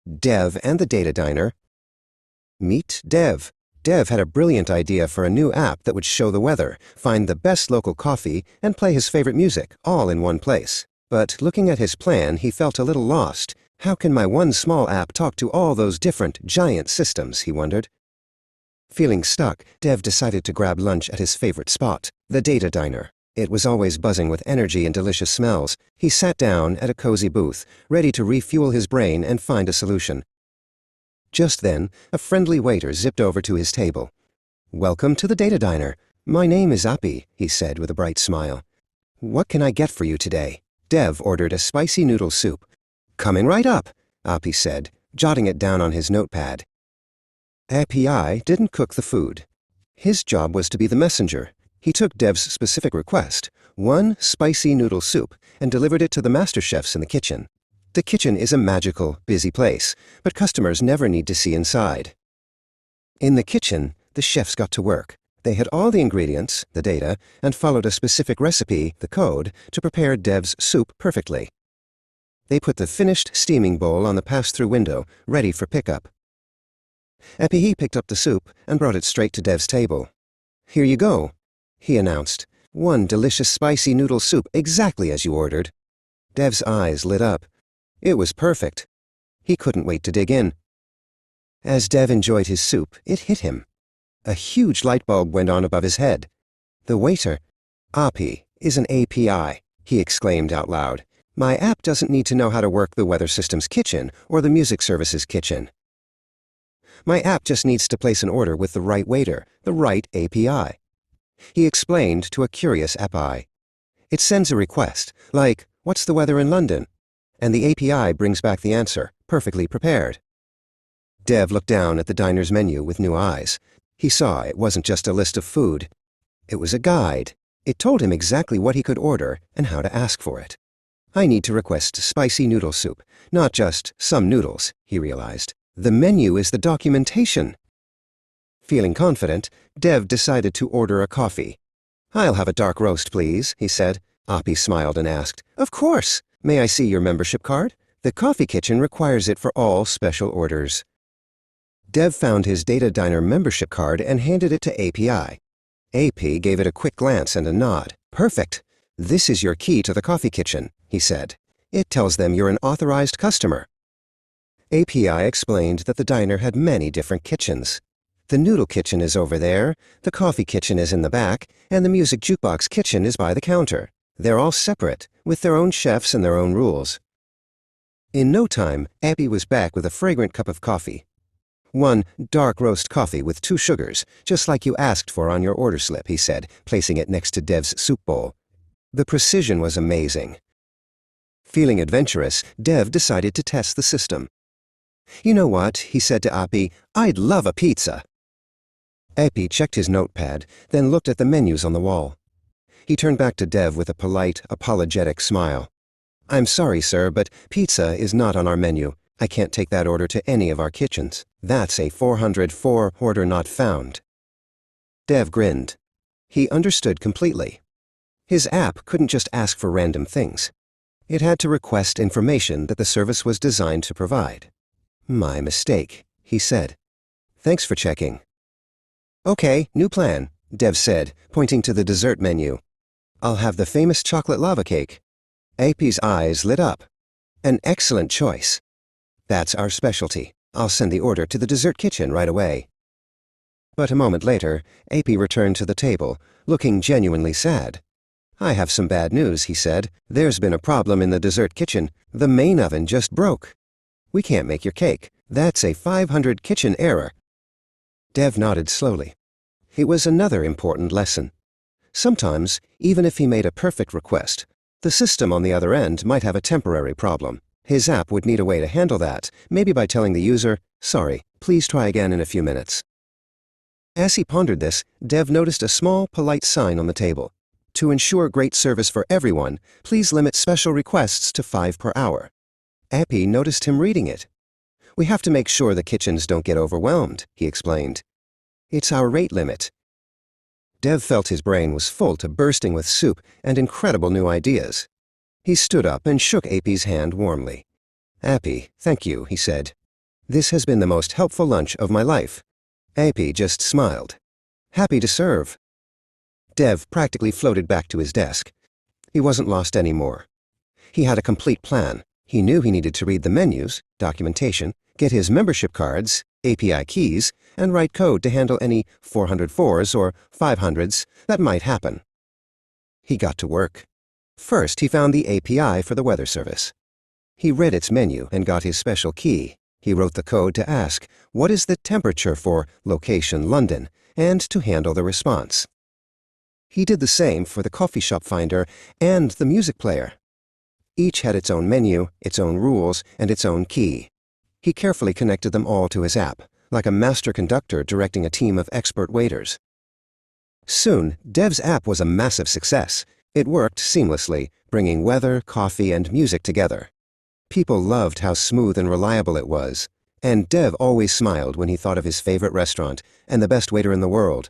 Dev and the Data Diner. Meet Dev. Dev had a brilliant idea for a new app that would show the weather, find the best local coffee, and play his favorite music, all in one place. But looking at his plan, he felt a little lost. How can my one small app talk to all those different, giant systems, he wondered. Feeling stuck, Dev decided to grab lunch at his favorite spot, the Data Diner. It was always buzzing with energy and delicious smells. He sat down at a cozy booth, ready to refuel his brain and find a solution. Just then, a friendly waiter zipped over to his table. "Welcome to the Data Diner. My name is Api," he said with a bright smile. "What can I get for you today?" Dev ordered a spicy noodle soup. "Coming right up," Api said, jotting it down on his notepad. Api didn't cook the food. His job was to be the messenger. He took Dev's specific request, one spicy noodle soup, and delivered it to the master chefs in the kitchen. The kitchen is a magical, busy place, but customers never need to see inside. In the kitchen, the chefs got to work. They had all the ingredients, the data, and followed a specific recipe, the code, to prepare Dev's soup perfectly. They put the finished steaming bowl on the pass-through window, ready for pickup. Epi picked up the soup and brought it straight to Dev's table. "Here you go," he announced. "One delicious spicy noodle soup exactly as you ordered." Dev's eyes lit up. It was perfect. He couldn't wait to dig in. As Dev enjoyed his soup, it hit him. A huge light bulb went on above his head. The waiter, "Api, is an API," he exclaimed out loud. "My app doesn't need to know how to work the weather system's kitchen or the music service's kitchen. My app just needs to place an order with the right waiter, the right API." He explained to a curious API. It sends a request, like, "What's the weather in London?" And the API brings back the answer, perfectly prepared. Dev looked down at the diner's menu with new eyes. He saw it wasn't just a list of food. It was a guide. It told him exactly what he could order and how to ask for it. "I need to request spicy noodle soup, not just some noodles," he realized. The menu is the documentation. Feeling confident, Dev decided to order a coffee. "I'll have a dark roast, please," he said. Api smiled and asked, "Of course. May I see your membership card? The coffee kitchen requires it for all special orders." Dev found his Data Diner membership card and handed it to API. AP gave it a quick glance and a nod. "Perfect. This is your key to the coffee kitchen," he said. "It tells them you're an authorized customer." API explained that the diner had many different kitchens. The noodle kitchen is over there, the coffee kitchen is in the back, and the music jukebox kitchen is by the counter. They're all separate, with their own chefs and their own rules. In no time, Abby was back with a fragrant cup of coffee. "One dark roast coffee with 2 sugars, just like you asked for on your order slip," he said, placing it next to Dev's soup bowl. The precision was amazing. Feeling adventurous, Dev decided to test the system. "You know what," he said to Api, "I'd love a pizza." Api checked his notepad, then looked at the menus on the wall. He turned back to Dev with a polite, apologetic smile. "I'm sorry, sir, but pizza is not on our menu. I can't take that order to any of our kitchens. That's a 404 order not found." Dev grinned. He understood completely. His app couldn't just ask for random things. It had to request information that the service was designed to provide. "My mistake," he said. "Thanks for checking." "Okay, new plan," Dev said, pointing to the dessert menu. "I'll have the famous chocolate lava cake." AP's eyes lit up. "An excellent choice. That's our specialty. I'll send the order to the dessert kitchen right away." But a moment later, AP returned to the table, looking genuinely sad. "I have some bad news," he said. "There's been a problem in the dessert kitchen. The main oven just broke. We can't make your cake. That's a 500 kitchen error." Dev nodded slowly. It was another important lesson. Sometimes, even if he made a perfect request, the system on the other end might have a temporary problem. His app would need a way to handle that, maybe by telling the user, "Sorry, please try again in a few minutes." As he pondered this, Dev noticed a small, polite sign on the table. "To ensure great service for everyone, please limit special requests to 5 per hour." Appy noticed him reading it. "We have to make sure the kitchens don't get overwhelmed," he explained. "It's our rate limit." Dev felt his brain was full to bursting with soup and incredible new ideas. He stood up and shook Appy's hand warmly. "Appy, thank you," he said. This has been the most helpful lunch of my life. AP just smiled. Happy to serve. Dev practically floated back to his desk. He wasn't lost anymore. He had a complete plan. He knew he needed to read the menus, documentation, get his membership cards, API keys, and write code to handle any 404s or 500s that might happen. He got to work. First, he found the API for the weather service. He read its menu and got his special key. He wrote the code to ask, "What is the temperature for location London?" and to handle the response. He did the same for the coffee shop finder and the music player. Each had its own menu, its own rules, and its own key. He carefully connected them all to his app, like a master conductor directing a team of expert waiters. Soon, Dev's app was a massive success. It worked seamlessly, bringing weather, coffee, and music together. People loved how smooth and reliable it was, and Dev always smiled when he thought of his favorite restaurant and the best waiter in the world.